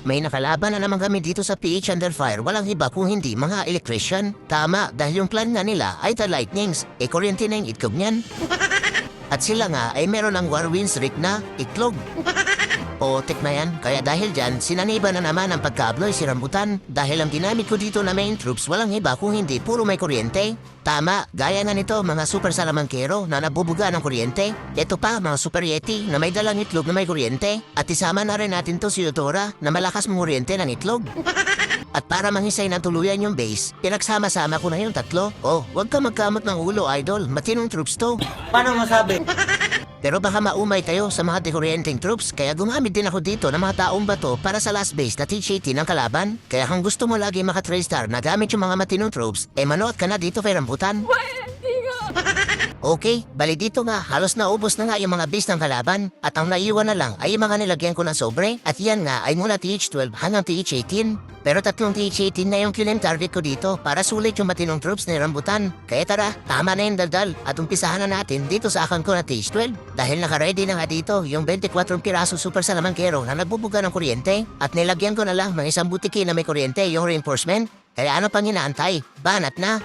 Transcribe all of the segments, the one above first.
May nakalaban na naman kami dito sa PH Under Fire. Walang iba kung hindi mga electrician. Tama, dahil yung plan nga nila ay the lightnings. E kuryente na yung itlog niyan. At sila nga ay meron ng Warwinds Rick na itlog. Potek na yan. Kaya dahil dyan, sinaniba na naman ang pagkabloy si Rambutan. Dahil ang ginamit ko dito na main troops, walang iba kung hindi puro may kuryente. Tama, gaya nga nito mga super salamangkero na nabubuga ng kuryente. Ito pa mga super yeti na may dalang itlog na may kuryente. At isama na rin natin to si Yotora na malakas mong kuryente ng itlog. At para manghisay na tuluyan yung base, pinagsama-sama ko na yung tatlo. Oh, huwag ka magkamot ng ulo, idol. Matinong troops to. Paano masabi? Pero baka maumay kayo sa mga dekuryenteng troops, kaya gumamit din ako dito ng mga taong bato para sa last base na THAT ng kalaban. Kaya kung gusto mo lagi maka 3-star na gamit yung mga matinong troops, manood ka na dito kay Rambutan. Okay, bali dito nga, halos naubos na nga yung mga base ng kalaban at ang naiwan na lang ay yung mga nilagyan ko ng sobre at yan nga ay mula TH12 hanggang TH18. Pero tatlong TH18 na yung kilim target ko dito para sulit yung matinong troops ni Rambutan. Kaya tara, tama na yung daldal at umpisahan na natin dito sa akan ko na TH12. Dahil nakaready na nga dito yung 24 piraso super salamangkero na nagbubuga ng kuryente at nilagyan ko na lang ng isang butiki na may kuryente yung reinforcement. Kaya ano pang inaantay? Banat na!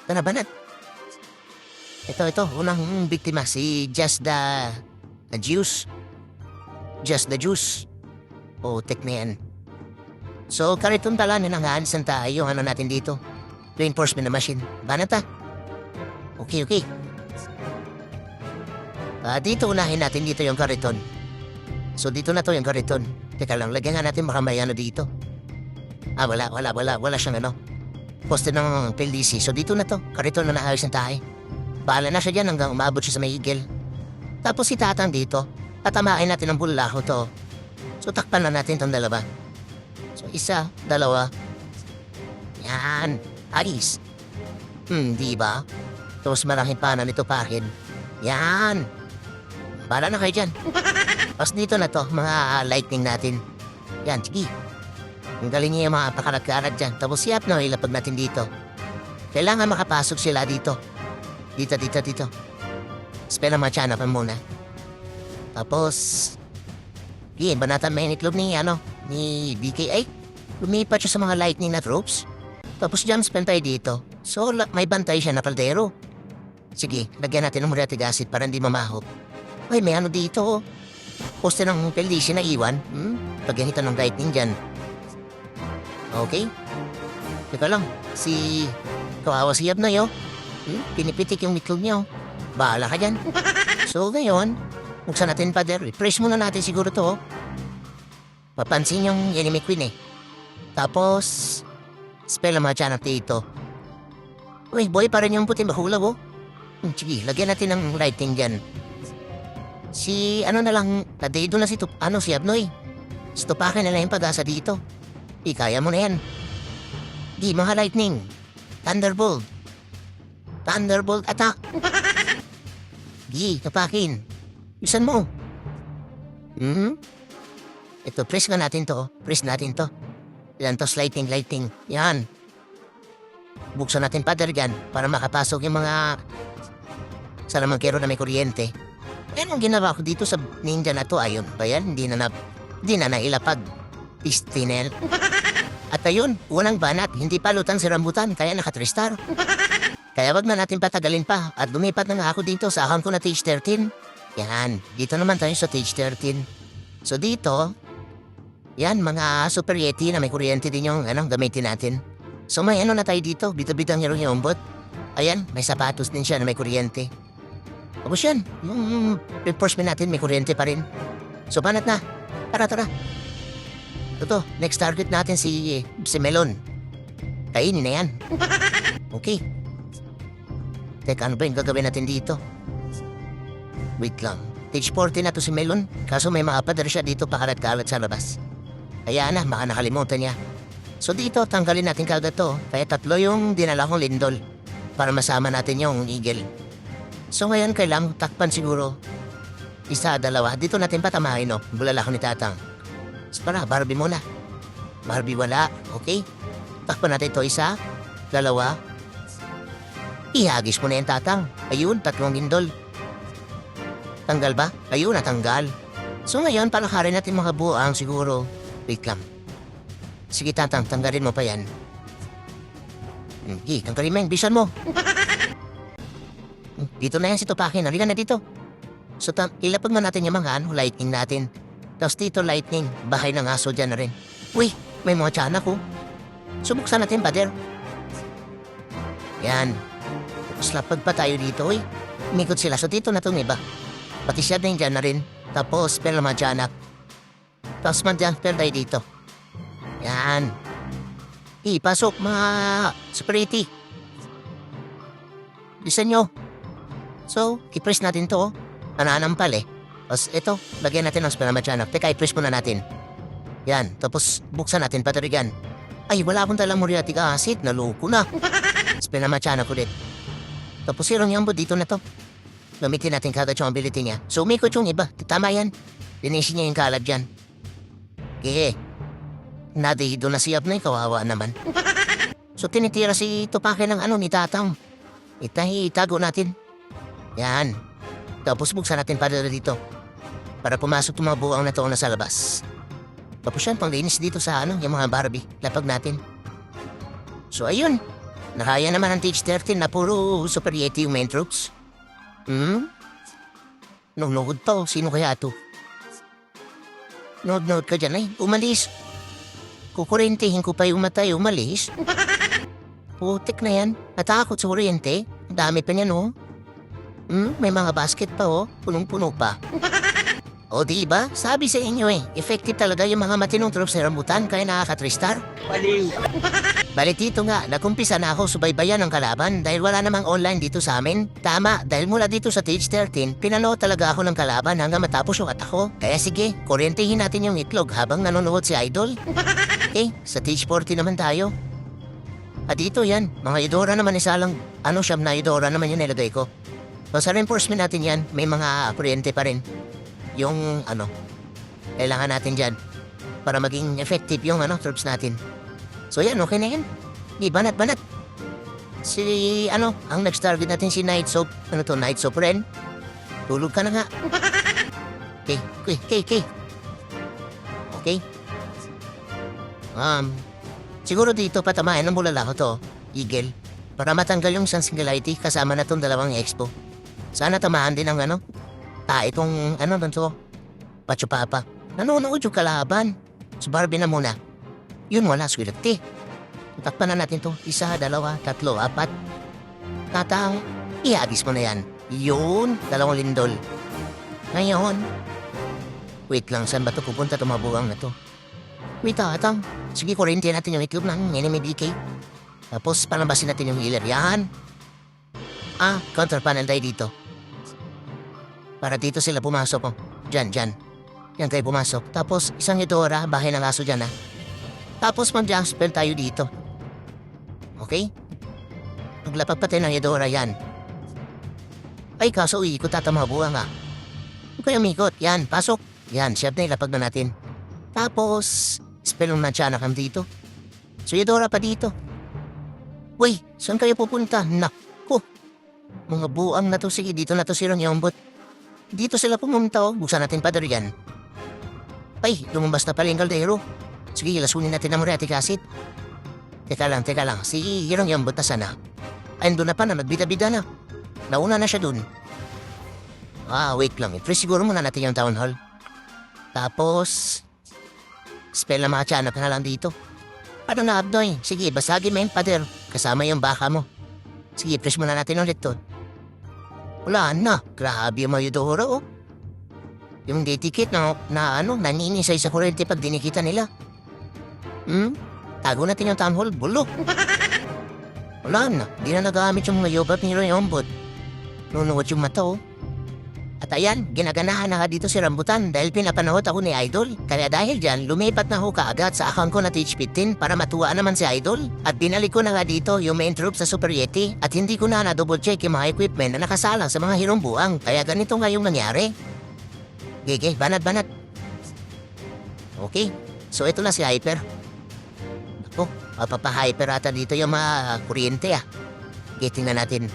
Tara, banat! Ito, unang biktima, si Just the Juice. Just the Juice. O, tek na yan. So, kariton tala na nangahansan tayo, ano natin dito. Reinforcement na machine. Banata. Okay. Dito unahin natin dito yung kariton. So, dito na to yung kariton. Teka lang, lagyan nga natin baka may ano dito. Wala siyang ano. Poste ng PLDC. So, dito na to. Kariton na naayos ng tayo. Bahala na siya dyan hanggang umabot siya sa may igil. Tapos si Tatang dito, tatamain natin ang bulaho to. So takpan na natin itong dalawa. So isa, dalawa. Yan, ayos. Diba? Tapos maraming panan nito pakin. Yan. Bahala na kayo dyan. Tapos dito na to, mga lightning natin. Yan, sige. Ang galing niya yung mga pakarat-karat dyan. Tapos si Apno, ilapag natin dito. Kailangan makapasok sila dito. Dito. Spell ang mga tiyan pa muna. Tapos, banatan may itlog ni BKA. Lumipat siya sa mga lightning na troops. Tapos jump spell tayo dito. So, may bantay siya na kaldero. Sige, lagyan natin ng muriatic acid para hindi mamahop. Ay, may ano dito. Poste ng PLDC na iwan. Lagyan ito ng lightning dyan. Okay. Teka lang, kawawa si Yab na yo. Pinipitik yung itlog niyo. Bahala ka dyan. So ngayon, buksan natin pader. Refresh muna natin siguro to. Papansin yung enemy queen eh. Tapos, spell ang mga tiyan natin ito. Uy, boy, parang yung puti mahulaw oh. Sige, lagyan natin ng lighting dyan. Si doon na si Abnoy. Stupakin na lang yung pag-asa dito. Kaya mo na yan. Di, mga lightning. Thunderbolt attack! Tapakin. Isan mo. Ito, press natin to. Yan to, lighting. Yan. Buksan natin pader dyan para makapasok yung mga salamangkero na may kuryente. Yan ang ginawa ko dito sa ninja na to. Ayun ba yan? Hindi na nailapag. Pistinel. At ayun, unang banat. Hindi palutan si Rambutan kaya naka 3-star. Kaya wag na natin patagalin pa at lumipat na nga ako dito sa account ko na TH13. Yan, dito naman tayo sa TH13. So dito, yan mga super yeti na may kuryente din yung gamitin natin. So may na tayo dito, bito-bitang yung umbot. Ayan, may sapatos din siya na may kuryente. Tapos yan, yung reinforcement natin may kuryente pa rin. So banat na, tara. Ito, next target natin si Melon. Kainin na yan. Okay. Teka, ano ba yung gagawin natin dito? Wait lang. Stage 40 na to si Melon. Kaso may mga pader siya dito pakalat-kalat sa labas. Kaya na, baka nakalimutan niya. So dito, tanggalin natin kagad to. Kaya 3 yung dinala kong lindol. Para masama natin yung eagle. So ngayon, kailangan takpan siguro. 1, 2. Dito natin patamahin, no? Bulala ko ni Tatang. So para, Barbie muna. Barbie wala. Okay? Takpan natin to 1, 2. Ihagis mo na yung Tatang. Ayun, 3 lindol. Tanggal ba? Ayun, natanggal. So ngayon, palakarin natin mga buang siguro. Wait lang. Sige tatang, tanggalin mo pa yan. Hindi, tanggalin mo yung bisan mo. Dito na yan si Tupakin, halika na dito. So ilapag na natin yung mga lightning natin. Tapos dito lightning, bahay ng aso dyan na rin. Uy, may mga tiyanak ko. Subuksan natin, pader. Yan. Tapos lapag pa tayo dito, uy. Umikot sila, so dito na itong iba. Pati siya din dyan na rin. Tapos, pero mga tiyanak. Tapos mag-jumper tayo dito. Yan. Pasok mga security. Listen nyo. So, i-press natin to. Nananampal eh. Tapos ito, lagyan natin ng spermatianak. Teka, i-press muna natin. Yan, tapos buksan natin patarigan. Ay, wala akong talang muriatic acid. Naloko na. Spermatianak ulit. Tapos yung yambo dito na to. Gamitin natin kagad yung ability niya. So, umikot yung iba. Tama yan. Linisin niya yung kalat dyan. Okay. Nadihido na si Abnoy, kawawa naman. So, tinitira si Tupake ng ni Tatang. Itago natin. Yan. Tapos buksan natin para dito. Para pumasok itong mga buwang na to na sa labas. Tapos yan, panglinis dito sa yung mga Barbie. Lapag natin. So, ayun. Nakaya naman ang TH13 na puro Super Yeti yung main troops. Nunod to. Sino kaya to? Nod ka dyan ay. Umalis. Kukurentihin ko pa yung matay. Umalis. Putik na yan. Natakot sa kuryente. Dami pa niyan, oh. May mga basket pa, oh. Punong-puno pa. O, diba? Sabi sa inyo, effective talaga yung mga matinong troops sa rambutan kaya nakaka-3-star. Baliw. Bali dito nga, nakumpisa na ako subaybayan ng kalaban dahil wala namang online dito sa amin. Tama, dahil mula dito sa Stage 13, pinano talaga ako ng kalaban hanggang matapos yung atako. Kaya sige, kuryentihin natin yung itlog habang nanonood si Idol. Sa Stage 40 naman tayo. Dito yan, mga Idora naman isalang, siyam na Idora naman yung nilagay ko. So sa reinforcement natin yan, may mga kuryente pa rin. Yung kailangan natin dyan para maging effective yung troops natin. So yan, okay na yan. Di, banat. Si, ang next target natin si Night Soap. Night Soap rin. Tulog ka na nga. Okay. Okay. Siguro dito patamayan ng bulala ko to, Eagle. Para matanggal yung singularity kasama na tong dalawang expo. Sana tamahan din ang itong to. Pachupapa. Nanonood yung kalaban. So Barbie na muna. Yun wala, swerte. Takpan na natin to. 1, 2, 3, 4. Tatang, iagis mo na yan. Yun, 2 lindol. Ngayon, wait lang, saan ba to pupunta itong mabugang na to? Wait, tatang. Sige, kuryente natin yung itlog ng enemy DK. Tapos, palabasin natin yung healer. Yan. Counter panel tayo dito. Para dito sila pumasok. Diyan. Yan tayo pumasok. Tapos, isang Eudora, bahay ng aso dyan, Tapos, mag-jump spell tayo dito. Okay? Maglapag pa tayo ng Eudora, yan. Ay, kaso iikot at mabuha nga. Huwag kayo umikot. Yan, pasok. Yan, siyap na ilapag na natin. Tapos, spell ng nansyanak dito. So, Eudora pa dito. Uy, saan kayo pupunta? Naku. Mga buang na to. Sige, dito na to si Ronyombot. Dito sila pumunta, Buksan natin pa yan. Ay, lumabas na pala yung kaldero. Sige, lasunin natin ang muriatic acid. Teka lang. Si Ronyombot na sana. Ay, doon na pa na. Nagbida-bida na. Nauna na siya dun. Wait lang. I-press siguro muna natin yung town hall. Tapos, spell na mga tiyanak na lang dito. Ano na, Abnoy? Sige, basagin mo yung pader. Kasama yung baka mo. Sige, press muna natin ulit to. Wala na. Grabe yung mga Eudora, Yung day ticket naninisay sa kurente pag dinikita nila. Tago natin yung town hall. Bulok. Wala na. Di na nagamit yung mga yobat ni Ronyombot. Nunuot yung mata, At ayan, ginaganahan na dito si Rambutan dahil pinapanood ako ni Idol. Kaya dahil dyan, lumipat na ako kaagad sa account ko na TH15 para matuwa naman si Idol. At binalik ko na nga dito yung main troop sa Super Yeti at hindi ko na double check yung mga equipment na nakasalang sa mga hirong buwang. Kaya ganito nga yung nangyari. Gege, banat. Okay, so ito na si Hyper. Ako, mapapa-hyper ata dito yung mga kuryente, Tingnan natin.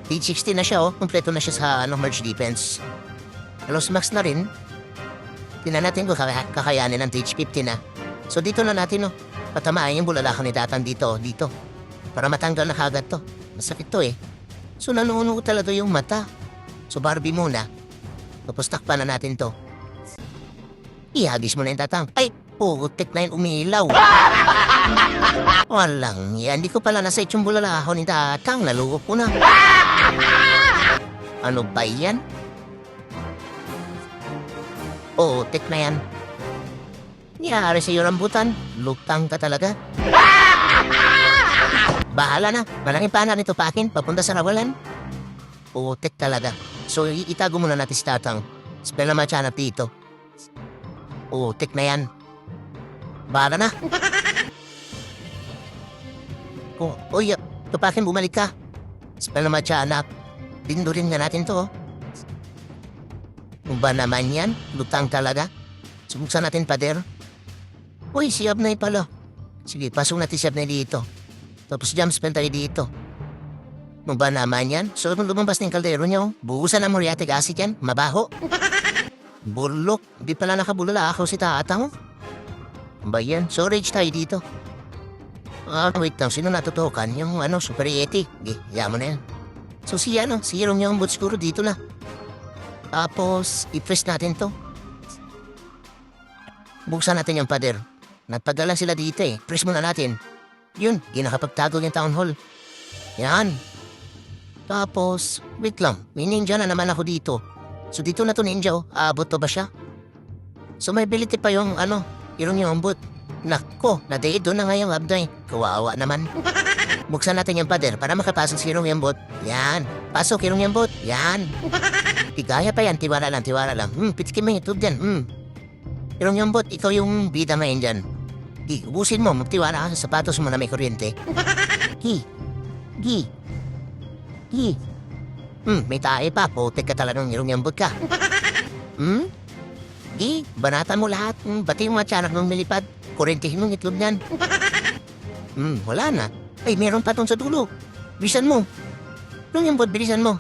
TH16 na siya, Kompleto na siya sa merge defense. Halos max na rin. Tingnan natin kung kakayanin ng TH50 na. So dito na natin, no. Patamahin yung bulalakaw ni Tatang dito. Para matanggal na kagad to. Masakit to eh. So nanunuot talaga yung mata. So Barbie muna. Tapos takpan na natin to. Ihagis mo na yung Tatang. Ay, putik na yung umilaw. Walang yan. Di ko pala nasa yung bulalakaw ni Tatang. Nalugok ko na. Ano ba yan? Oo, tek na yan. Nangyari sa'yo rambutan. Lutang ka talaga. Bahala na. Malaking pana nito pakin. Papunta sa rawalan. Oo, tek talaga. So, itago muna natin si Tatang. Spell na machanap dito. Oo, tek na yan. Bahala na. Uy, tupakin, bumalik ka. Spell na machanap. Dindurin nga natin to, oh. Kung ba naman yan? Lutang talaga. Subuksan natin, pader. Uy, si Abnay pala. Sige, pasok natin si Abnay dito. Tapos jump spell tayo dito. Kung ba naman yan? So, lumabas na yung kaldero niya, oh. Buhusan ang muriatic acid yan. Mabaho. Burlok. Di pala nakabulala ako si Tatang, oh. Kung ba yan? So, rage tayo dito. Wait lang. Sino natutukan? Yung Super Yeti. Yaman na yan. So si Hirong yung boots siguro dito na. Tapos, i-press natin to. Buksan natin yung pader. Nagpagalan sila dito eh. Press muna natin. Yun, ginakapagtago yung town hall. Yan. Tapos, wait lang. May ninja na naman ako dito. So dito na to ninja, oh. Aabot to ba siya? So may ability pa yung Hirong yung boot. Nako, na-date doon na nga yung Abday. Kawawa naman. Buksan natin yung pader para makapasok si Hirong Yambot. Yan. Pasok, Hirong Yambot. Yan. Tigaya pa yan. Tiwala lang. Pitikin mo yung YouTube dyan. Hirong Yambot, ikaw yung bida main dyan. Ubusin mo. Magtiwala ka sa sapatos mo na may kuryente. May tae pa. Putek ka talaga ng Hirong Yambot ka. Banatan mo lahat. Bati yung mga tiyanak ng milipad. Kuryentihin mo yung itlog niyan. Wala na. Ay, meron pa sa dulo. Bilisan mo. Hirong Yambot, bilisan mo.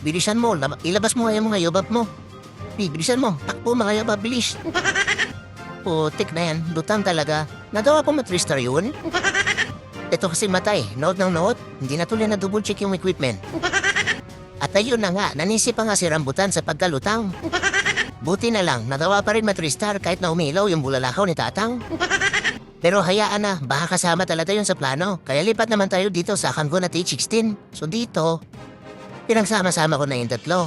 Bilisan mo. Ilabas mo mga yobab mo. Bilisan mo. Takbo mga yobab, bilis. Putik na yan. Lutang talaga. Nagawa ko matristar yun. Ito kasi matay. Note ng note. Hindi na tuloy na double check yung equipment. At ayun na nga. Nanisip pa nga si Rambutan sa pagkalutang. Buti na lang. Nagawa pa rin matristar kahit na umilaw yung bulalakaw ni Tatang. Pero hayaan na, baka kasama talaga yun sa plano. Kaya lipat naman tayo dito sa Kango na T16. So dito, pinagsama-sama ko na yung tatlo.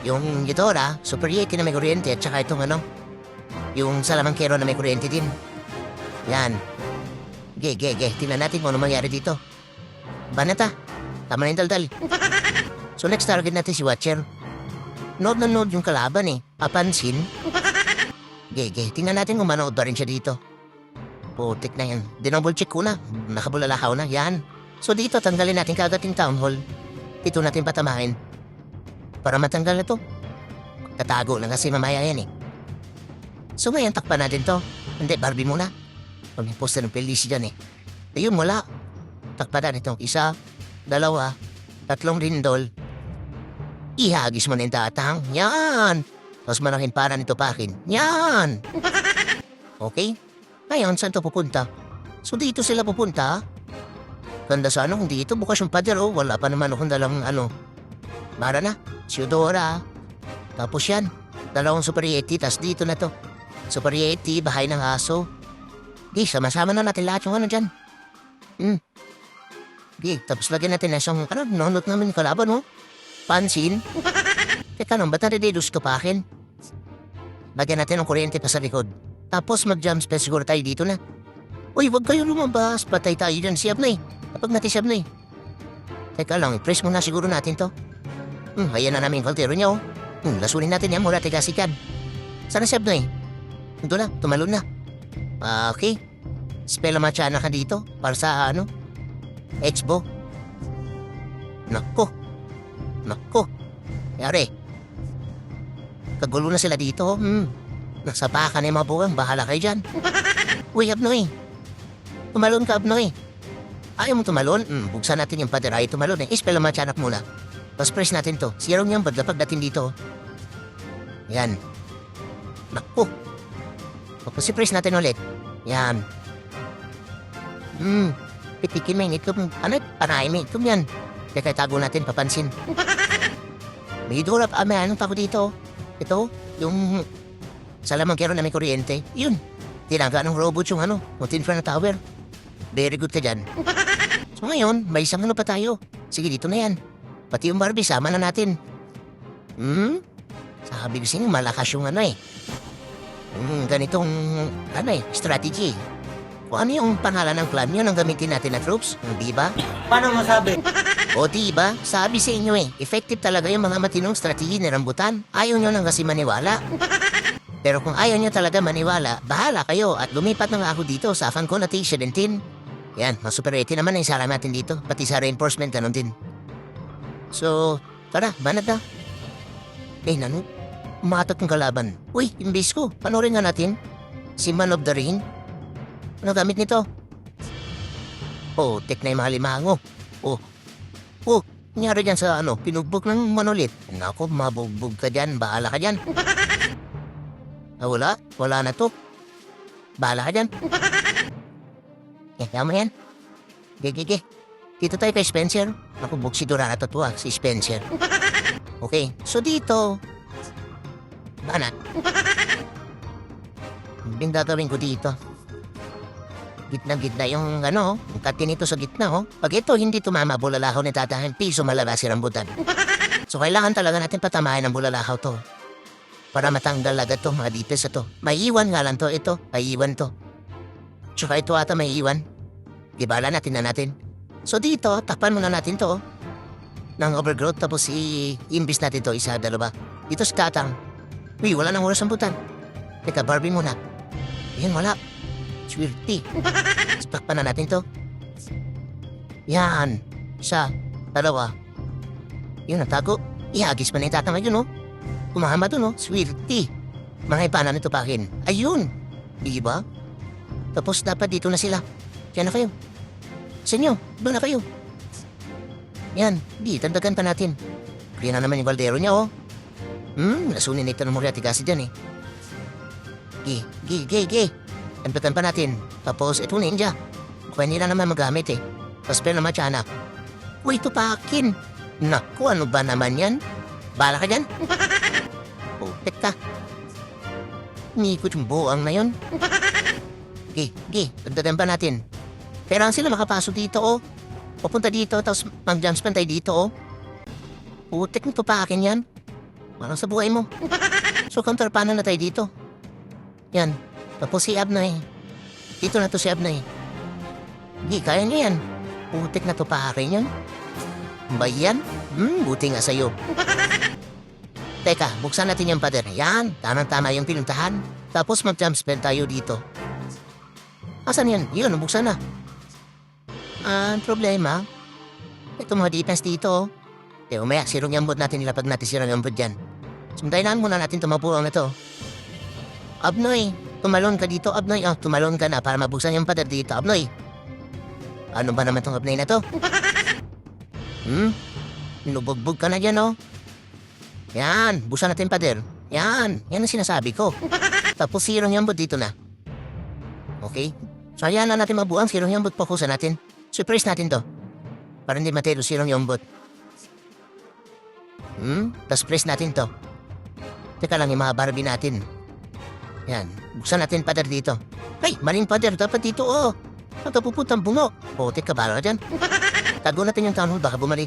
Yung Eudora, Super Yeti na may kuryente at saka itong yung Salamangkero na may kuryente din. Yan. Tingnan natin kung ano mangyari dito. Banata, tama na yung daldal. So next target natin si Watcher. Nod na nod yung kalaban eh. Papansin. Tingnan natin kung manood ba rin siya dito. Putik na yan. Dinouble check ko na. Nakabulalakaw na. Yan. So dito, tanggalin natin kagad yung town hall. Ito natin patamahin. Para matanggal na to. Tatago lang kasi mamaya yan eh. So ngayon, takpan natin to. Hindi, Barbie muna. Pag may poster ng Felici dyan eh. Ayun, wala. Takpan natin ito. 1, 2, 3 lindol. Ihagis mo na yung Tatang. Yan. Tapos malaking para nito pakin. Yan. Okay? Ngayon, saan to pupunta? So dito sila pupunta. Ganda sa kung dito. Bukas yung pader, oh. Wala pa naman akong dalang Mara na. Si Eudora. Tapos yan. 2 Super Yeti. Tas dito na to. Super Yeti. Bahay ng aso. Sama-sama na natin lahat yung dyan. Tapos lagyan natin na isang, nonot namin yung kalaban, oh. Pansin. Teka nung, ba't nare-reduce ko pa akin? Lagyan natin ng kuryente pa sa likod. Tapos mag-jump spell siguro tayo dito na. Uy, wag kayo lumabas. Patay tayo dyan si Abnay. Kapag natin si Abnay. Teka lang, i-press muna siguro natin to. Ayan na namin yung kaltero niya, oh. Lasunin natin yan mula tigasikan. Sana si Abnay? Ito na, tumalon na. Okay. Spell ang matya ka dito. Para sa Exbo. Nako. Yari. Kagulo na sila dito. Nasa baka na yung mga buwang. Bahala kayo dyan. Uy, Abnoy. Tumalon ka, Abnoy. Ayaw mo tumalon? Buksan natin yung pader. Ayaw tumalon eh. Ispell ang matyanak muna. Tapos press natin to. Sirong yung badlapag natin dito. Yan. Naku. Pagpasipress natin ulit. Yan. Pitikin mo yung itlog. Ano? Panahin mo yung itlog yan. Kaya tago natin, papansin. May idulap. May anong pa ko dito. Ito, yung salamangkero na may kuryente. Yun. Tinaga ng robot yung tin front na tower. Very good ka dyan. So ngayon, may isang pa tayo. Sige, dito na yan. Pati yung Barbie, sama na natin. Sabi ko sa'yo, malakas yung ganitong, strategy. Kung ano yung pangalan ng clan, yun ang gamitin natin na troops. Di ba? Paano masabi? O di ba? Sabi sa inyo effective talaga yung mga matinong strategy ni Rambutan. Ayaw nyo lang kasi maniwala. Pero kung ayaw nyo talaga maniwala, bahala kayo at lumipat na nga ako dito sa Fancon at T17. Yan, mas super 80 naman ang isara natin dito. Pati sa reinforcement, ganun din. So, tara, banat na. Nanu, umatot ng kalaban. Uy, yung base ko, panoorin nga natin. Si Man of the Ring. Ano gamit nito? Oh, tek na yung mga limango. Nangyari dyan sa pinugbog ng manulit. Nako, mabugbog ka dyan, bahala ka dyan. Wala na to. Bahala ka dyan. Tama yan. Gege. Dito tayo kay Spencer. Naku, buksidura na to si Spencer. Okay, so dito. Banat. Bindagawin ko dito. Gitna yung yung kati nito sa gitna Pag ito hindi tumama, bulalakaw ni tatahan, piso malabas si Rambutan. So kailangan talaga natin patamahin ng bulalakaw to. Para matanggal agad to, mga dipes to. May iwan nga lang to, ito. May iwan to. Tsaka ito ata may iwan. Gibala natin. So dito, tapan muna natin to. Ng overgrowth, tapos imbis natin to, isa, dalawa. Dito sa tatang. Uy, wala nang oras ang butan. Teka, Barbie muna. Yan, wala. Swerte. Takpan na natin to. Yan. Isa, dalawa. Yun, natago. Ihagis pa na yung tatang ngayon, Kumahama doon, swerte. Mga ipanan nito pa akin. Ayun. Diba? Tapos dapat dito na sila. Diyan na kayo. Sa inyo, doon na kayo. Yan, tandagan pa natin. Kaya na naman yung baldero niya, nasunin ito ng Moriarty kasi dyan, Gi. Tandagan pa natin. Tapos ito ninja. Kaya nila naman magamit, Tapos pero naman siya, anak. Uy, ito pa akin. Naku, ano ba naman yan? Bala ka dyan? Pek ka. Nikot yung buang na yun. Gi, tandagan pa natin. Kailangan sila makapasok dito, Papunta dito, tapos mag-jump tayo dito, Putik nito pa akin yan. Parang sa buhay mo. So, counterpanan na tayo dito. Yan. Tapos si Abnoy. Dito na to si Abnoy. Gi, kaya niya yan. Putik na to pa akin yan. Ba yan? Buti nga sa'yo. Teka, buksan natin yung pader. Yan, tamang-tama yung pinuntahan. Tapos mag-jump tayo dito. Asan yan? Yun, buksan na. Problema. Ito mga defense dito, umaya, sirong yambot natin nilapag natin sirong yambot dyan. Sundayan muna natin tumapurang na to. Abnoy, tumalon ka dito, Abnoy. Tumalon ka na para mabuksan yung pader dito, Abnoy. Ano ba naman tong Abnoy na to? Nubugbog ka na dyan, Yan, buksan natin pader. Yan ang sinasabi ko. Tapos sirong yambot dito na. Okay? So, ayan na natin mabuang sirong yambot, fokusan natin. Surprise natin to. Para hindi matero sirong yombot. Tapos press natin to. Teka lang yung mga Barbie natin. Yan. Buksan natin pader dito. Ay, maling pader. Dapat dito, Ito puputang bungo. Teka, bala ka dyan. Tago natin yung town hall. Baka bumalik.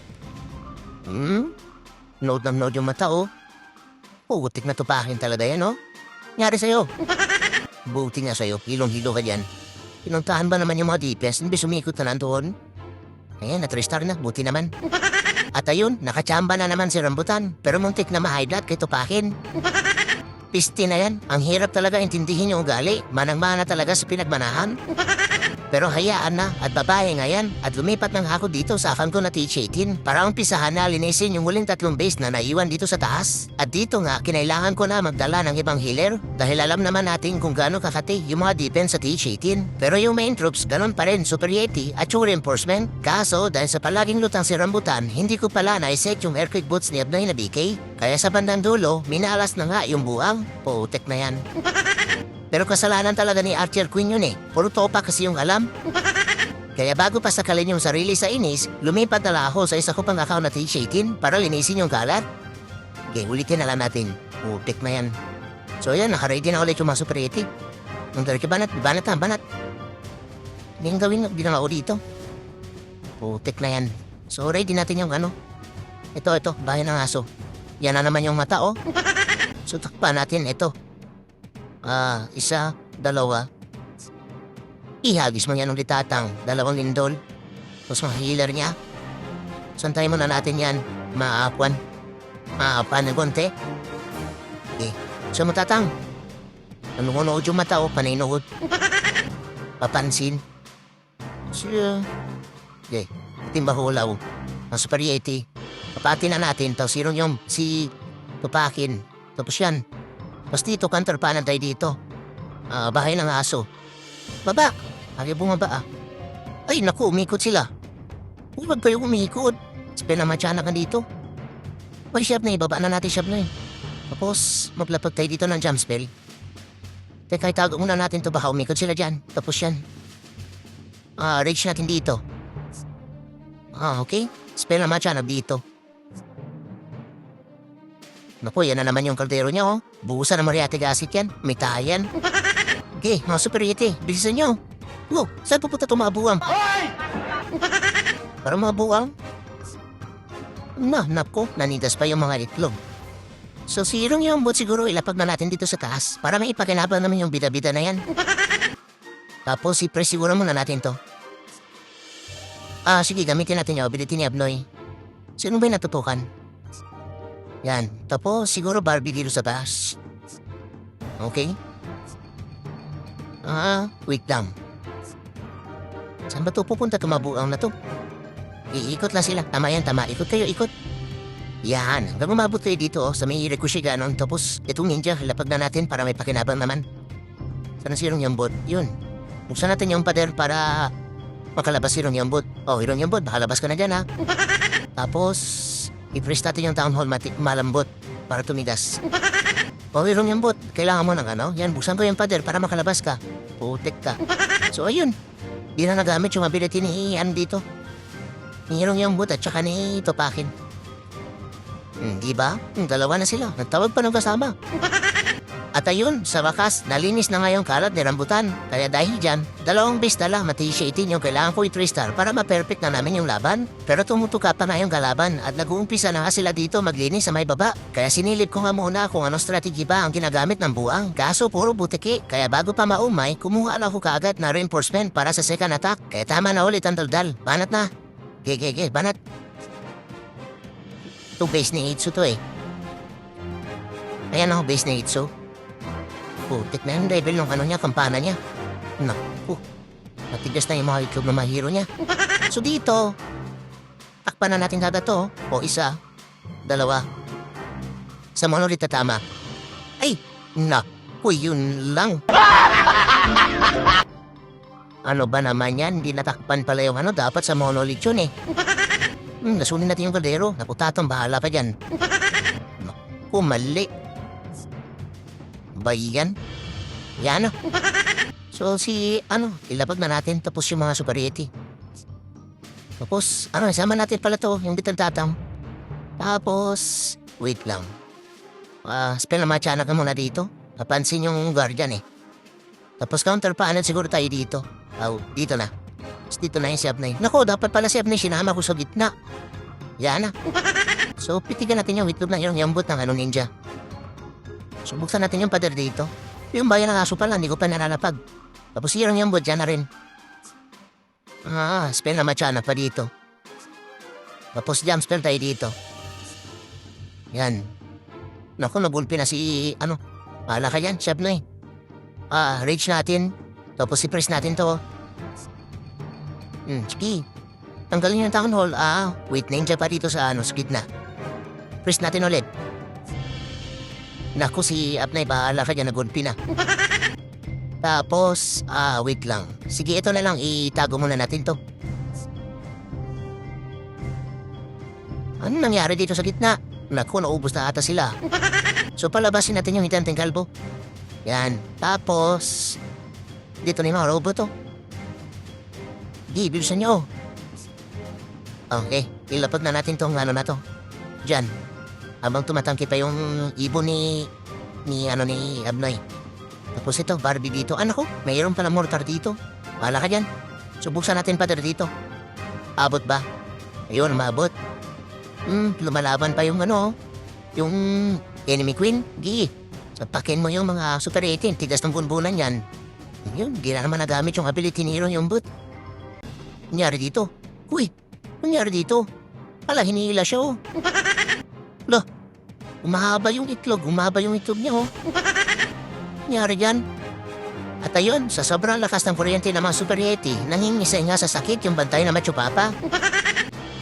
Node yung mata, Putik na to pa akin talaga yan, Nyari sa'yo. Buti nga sa'yo. Hilong-hilo ka dyan. Pinuntahan ba naman yung mga DPS? Hindi sumikot na nandoon? Ayan, na-3-star na. Buti naman. At ayun, nakachamba na naman si Rambutan. Pero muntik na ma-high blood kay Tupakin. Pisti na yan. Ang hirap talaga intindihin yung ugali. Manang-mana talaga sa pinagmanahan. Pero hayaan na at babae nga yan at lumipat ng ako dito sa akan ko na TH18 para umpisahan na linisin yung huling 3 base na naiwan dito sa taas. At dito nga, kinailangan ko na magdala ng ibang healer dahil alam naman natin kung gaano kakati yung mga defense sa TH18. Pero yung main troops, ganun pa rin, Super Yeti at yung reinforcement. Kaso, dahil sa palaging lutang si Rambutan, hindi ko pala na-set yung earthquake boots ni Abnoy na BK. Kaya sa bandang dulo, minalas na nga yung buang. Putek na yan. Pero kasalanan talaga ni Archer Queen yun eh. Puro topa kasi yung alam. Kaya bago pa sakalin yung sarili sa inis, lumipat na lang ako sa isa ko pang account na TH18 para linisin yung kalat. Okay, ulitin na lang natin. Putik na yan. So yan, nakaready na ulit yung mga Super Yeti. Nung dali banat na, banat. Hindi yung gawin, hindi na ako dito. Putik na yan. So ready natin yung ano. Ito, bahay ng aso. Yan na naman yung mata, oh. So takpan natin ito. 1, 2. Ihagis mo yan ulit tatang. 2 lindol. Tapos mga healer niya. Santay mo na natin yan. Maapan ng konti. Okay. So matatang. Nanunood yung mata o panay nood. Papansin. Siya. Okay. Timba hulaw. Ang Super Yeti. Papati na natin. Tapos yung si Tupakin. Tapos yan. Tapos dito, counterpanan tayo dito. Bahay ng aso. Baba! Ayaw bumaba ah. Ay, naku, umikot sila. Huwag kayo umikot. Spinamatsyana ka dito. Ay, Shabnay, baba na natin, Shabnay. Tapos, maglapag tayo dito ng jump spell. Teka, itago muna natin to baka umikot sila dyan. Tapos yan. Rage natin dito. Okay. Spinamatsyana dito. Naku, yan na naman yung kaldero niya, oh. Buhusan ng Moriatic acid yan. May tayan. Okay, mga Super Yeti, bilisan nyo. Oh, saan pupunta itong mga buwang? Parang mga buwang? Naku, nanidas pa yung mga itlog. So, sirong yung bot siguro ilapag na natin dito sa taas para may ipakinabang naman yung bida-bida na yan. Tapos, i-press siguro muna natin to. Sige, gamitin natin yung ability ni Abnoy. Sino ba yung natutukan? Yan. Tapos, siguro Barbie dito sa taas. Okay? Wait lang. Saan ba ito pupunta tumabuang na to? Iikot lang sila. Tama yan, tama. Ikot kayo, ikot. Yan. Hanggang umabot kayo dito, sa may Rikushi ganon. Tapos, itong ninja, lapag na natin para may pakinabang naman. Saan sirong yung bot? Yun. Buksan natin yung pader para makalabas sirong yung bot. Hirong yung bot, makalabas ka na dyan, ha? Tapos, i-press natin yung town hall malambot para tumigas. Hirong yung bot, kailangan mo ng ano? Yan, buksan ko yung pader para makalabas ka. Putek ka. So, ayun. Di na nagamit yung ability ni dito. Ni Hirong yung bot at saka ni Tupakin. Diba? Dalawa na sila. Nagtawag pa ng kasama. At ayun, sa wakas, nalinis na nga yung kalat ni Rambutan. Kaya dahil dyan, 2 base na lang mati-18 yung kailangan ko i-3-star para ma-perfect na namin yung laban. Pero tumutuka pa nga yung kalaban at nag-uumpisa na nga sila dito maglinis sa may baba. Kaya sinilip ko nga muna kung anong strategy ba ang ginagamit ng buang. Kaso puro butiki. Kaya bago pa maumay, kumuha na ako kaagad na reinforcement para sa second attack. Kaya tama na ulit ang daldal. Banat na. Gege, banat. Ito base ni Itsu to eh. Ayan ako base ni Itsu. Putik na yung level ng ano niya, kampana niya. Naku, matigas na yung mga itlog ng mga hero niya. So dito, takpan na natin kada to. 1, 2. Sa monolith na tama. Ay, naku, yun lang. Ano ba naman yan? Hindi natakpan pala yung ano, dapat sa monolith yun eh. Nasunin natin yung kaldero. Naku, tatang, bahala pa dyan. Naku, mali. Bayan. Yan. So ilapag na natin tapos yung mga Super Yeti. Tapos, sama natin pala to, yung bitang tatam. Tapos, wait lang. Spell na matyanak ka muna dito. Napansin yung guardian eh. Tapos counterpaanan siguro tayo dito. Dito na. Tapos dito na yung si Abnay. Naku, dapat pala si Abnay sinama ko sa gitna. Yan. So, pitigan natin yung itlog na yung yambot ng ninja. So, buksan natin yung pader dito. Yung bayan ng aso pala, hindi ko pa nalalapag. Tapos yung yambot, dyan na rin. Spell na matyanak pa dito. Tapos jump spell tayo dito. Yan. Naku, nabulpi na si, Pahala ka yan, Chef Noy. Rage natin. Tapos i-press natin to. Sige. Tanggalin yung town hall. Wait, nandiyan pa dito sa sa gitna. Press natin ulit. Naku, si Abnay, bahala ka dyan, nag-unpi na. Tapos, wait lang. Sige, ito na lang, itago muna natin to. Ano nangyari dito sa gitna? Naku, naubos na ata sila. So, palabasin natin yung hitanteng kalbo. Yan. Tapos, dito na yung mga robot, to. Di, bilisan nyo. Okay, ilapag na natin tong na to. Diyan. Habang tumatangki pa yung ibon ni Abnoy. Tapos ito, Barbie dito. Ano ko? Mayroon pala mortar dito. Wala ka dyan. Subuksan natin pader dito. Abot ba? Ayun, maabot. Lumalaban pa yung yung enemy queen. Gi. Sapakin mo yung mga super 18. Tigas ng bunbunan yan. Yun, di na naman nagamit yung ability ni Hero yung boot. Nangyari dito. Uy, nangyari dito. Ala, hinihila siya, oh. Lah, umahaba yung itlog niya, oh. Nangyari dyan. At ayun, sa sobrang lakas ng kuryente ng mga Super Yeti, nangingisay nga sa sakit yung bantay na Macho Papa.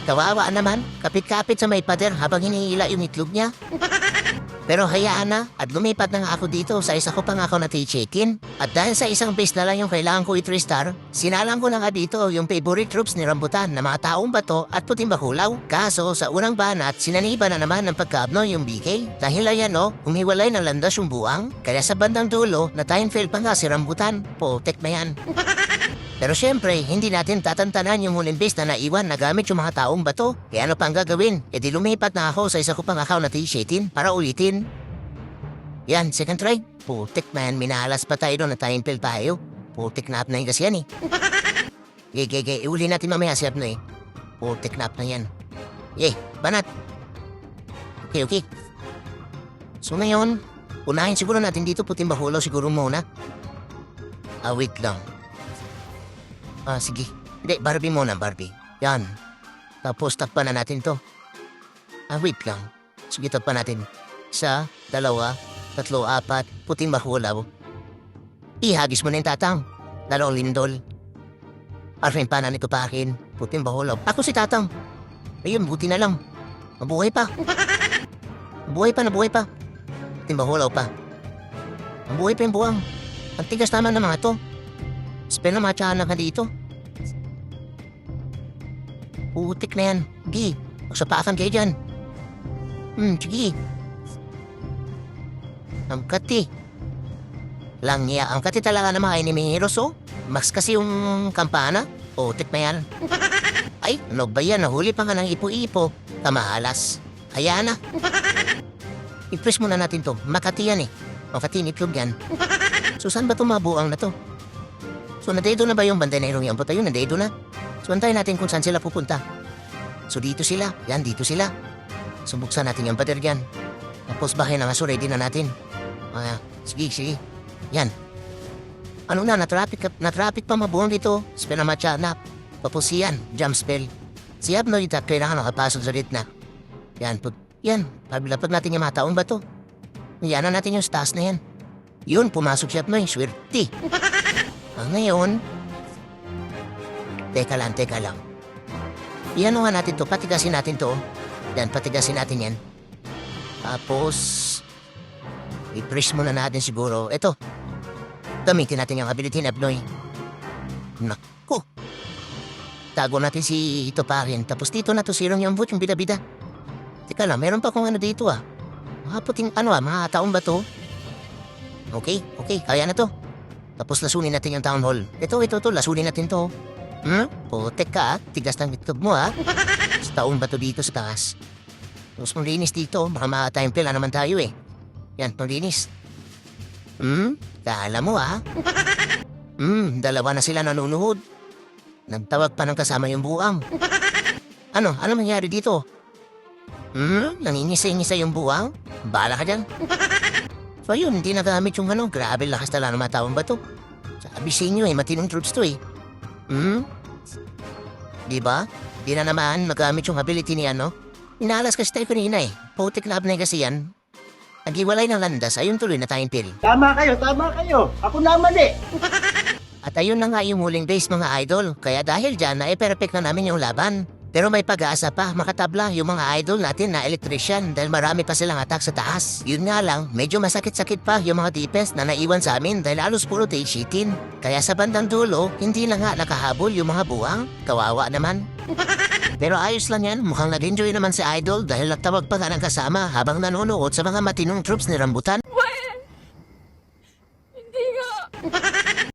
Kawawa naman, kapit-kapit sa may pader habang hinihila yung itlog niya. Pero hayaan na, at lumipat na nga ako dito sa isa ko pang ako na chicken. At dahil sa isang base na lang yung kailangan ko i-3-star, sinalang ko na nga dito yung favorite troops ni Rambutan na mga taong bato at puting bakulaw. Kaso sa unang banat, sinaniba na naman ng pagkaabno yung BK. Dahil ayan humiwalay ng landas yung buwang. Kaya sa bandang dulo, na-time fail pa nga si Rambutan. Potek na yan. Pero syempre, hindi natin tatantanan yung huling base na naiwan na gamit yung mga taong bato. Kaya ano pang gagawin? E di lumipat na ako sa isa ko pang account na t-shitin para ulitin. Yan, second try. Putik man, minahalas pa tayo doon na time fail tayo. Putik na up na yun kasi yan, eh. Iuli natin mamaya si up na, eh. Putik na up na yan. Banat. Okay. So ngayon, unahin siguro natin dito puting bahulaw siguro muna. Wait lang. Sige. Hindi, Barbie muna, Barbie. Yan. Tapos takpan na natin to. Wait lang. Sige, takpan natin. 1, 2, 3, 4, puting mahulaw. Ihagis mo na yung tatang. Dalawang lindol. Arvin pa na nito pa akin. Puting mahulaw. Ako si tatang. Ayun, buti na lang. Mabuhay pa. Nabuhay pa. Puting mahulaw pa. Mabuhay pa yung buwang. Ang tigas naman ng mga to. Spell na matyahan ka dito. Putik na yan. Gi, magsapakan kayo dyan. Sige. Ang kati. Langya, ang kati talaga na mga enemy heroes, oh. Max kasi yung kampana. Putik na yan. Ay, ano ba yan? Nahuli pa nga ng ipo-ipo. Kamahalas. Hayaan na. I-press muna natin to. Makati yan, eh. Makati nitlog yan. So, saan ba tumabuang na to? So, nadedo na ba yung banday na irong yung tayo? Nadedo na. So, antayin natin kung saan sila pupunta. So, dito sila. Yan, dito sila. So, buksan natin yung pader dyan. Tapos, bahay na nga. So, ready na natin. Sige. Yan. Ano na, na-traffic pa mabuong dito. Spell na matcha na. Tapos yan, jump spell. Si Abno dito, kailangan nakapasok sa rit na. Yan, pabilapag natin yung mga taon ba to? Yan na natin yung stars na yan. Yun, pumasok si Abno, swerte. Ngayon, teka lang. Iyan nga natin to, patigasin natin to. Yan, patigasin natin yan. Tapos, i-press muna natin siguro. Ito, gamitin natin yung ability ni Abnoy. Naku! Tago natin si ito pa rin. Tapos dito na to, sirong yung boot, yung bida-bida. Teka lang, meron pa kung dito, Mga puting mga taong ba to? Okay, kaya na to. Tapos lasunin natin yung town hall. Ito, lasunin natin to. Putek ka, tigas ng itlog mo, Sa taon ba to dito sa taas? Tapos manglinis dito, baka ma-time fail na naman tayo, eh. Yan, manglinis. Kala mo, dalawa na sila nanunuhod. Nagtawag pa ng kasama yung buwang. Ano nangyari dito? Nangingisay-ngisay yung buwang? Bala ka dyan. So yun, hindi nagamit yung grabe lakas tala ng mga taong ba to? Sabi sa inyo, matinong troops to, eh. Diba? Di na naman magamit yung ability ni Inalas kasi tayo kanina, eh. Putik na abnay kasi yan. Nag-iwalay ng landas, ayun tuloy na tayong pill. Tama kayo. Ako naman, eh. At At ayun na nga yung huling base mga idol, kaya dahil dyan na perfect na namin yung laban. Pero may pag-asa pa makatabla yung mga idol natin na electrician dahil marami pa silang attack sa taas. Yun nga lang, medyo masakit-sakit pa yung mga defense na naiwan sa amin dahil halos puro take sheetin. Kaya sa bandang dulo, hindi na nga nakahabol yung mga buwang. Kawawa naman. Pero ayos lang yan, mukhang nag-enjoy naman si Idol dahil nagtawag pa nga ng kasama habang nanonood sa mga matinong troops ni Rambutan.